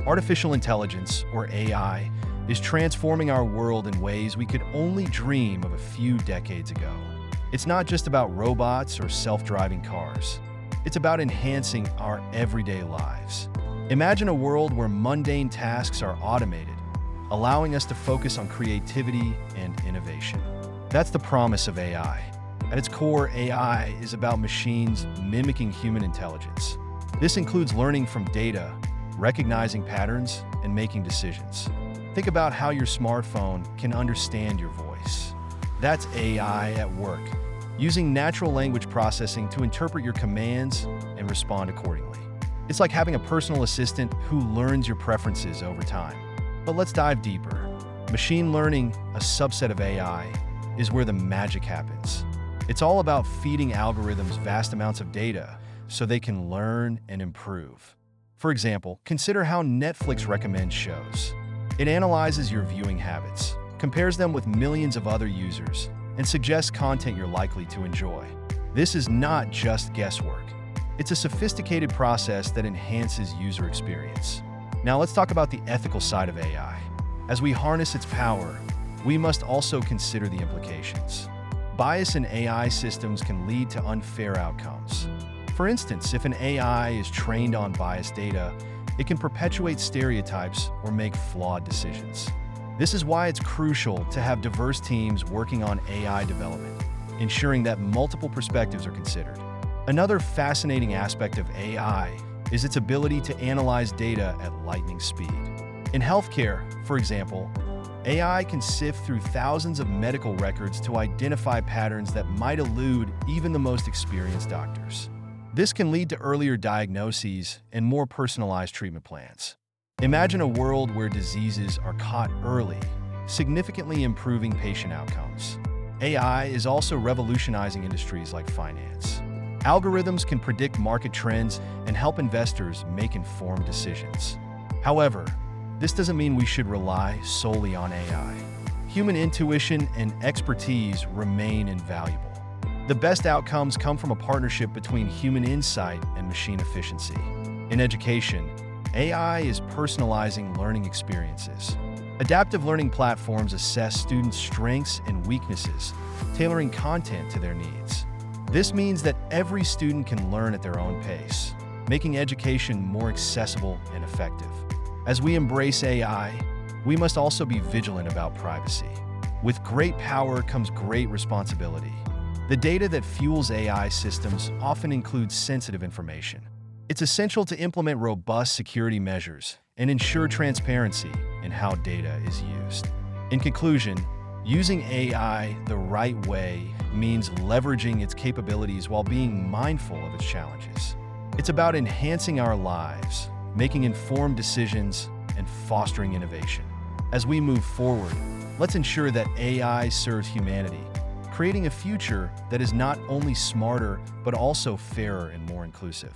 Artificial intelligence, or AI, is transforming our world in ways we could only dream of a few decades ago. It's not just about robots or self-driving cars. It's about enhancing our everyday lives. Imagine a world where mundane tasks are automated, allowing us to focus on creativity and innovation. That's the promise of AI. At its core, AI is about machines mimicking human intelligence. This includes learning from data, recognizing patterns, and making decisions. Think about how your smartphone can understand your voice. That's AI at work, using natural language processing to interpret your commands and respond accordingly. It's like having a personal assistant who learns your preferences over time. But let's dive deeper. Machine learning, a subset of AI, is where the magic happens. It's all about feeding algorithms vast amounts of data so they can learn and improve. For example, consider how Netflix recommends shows. It analyzes your viewing habits, compares them with millions of other users, and suggests content you're likely to enjoy. This is not just guesswork. It's a sophisticated process that enhances user experience. Now let's talk about the ethical side of AI. As we harness its power, we must also consider the implications. Bias in AI systems can lead to unfair outcomes. For instance, if an AI is trained on biased data, it can perpetuate stereotypes or make flawed decisions. This is why it's crucial to have diverse teams working on AI development, ensuring that multiple perspectives are considered. Another fascinating aspect of AI is its ability to analyze data at lightning speed. In healthcare, for example, AI can sift through thousands of medical records to identify patterns that might elude even the most experienced doctors. This can lead to earlier diagnoses and more personalized treatment plans. Imagine a world where diseases are caught early, significantly improving patient outcomes. AI is also revolutionizing industries like finance. Algorithms can predict market trends and help investors make informed decisions. However, this doesn't mean we should rely solely on AI. Human intuition and expertise remain invaluable. The best outcomes come from a partnership between human insight and machine efficiency. In education, AI is personalizing learning experiences. Adaptive learning platforms assess students' strengths and weaknesses, tailoring content to their needs. This means that every student can learn at their own pace, making education more accessible and effective. As we embrace AI, we must also be vigilant about privacy. With great power comes great responsibility. The data that fuels AI systems often includes sensitive information. It's essential to implement robust security measures and ensure transparency in how data is used. In conclusion, using AI the right way means leveraging its capabilities while being mindful of its challenges. It's about enhancing our lives, making informed decisions, and fostering innovation. As we move forward, let's ensure that AI serves humanity, creating a future that is not only smarter, but also fairer and more inclusive.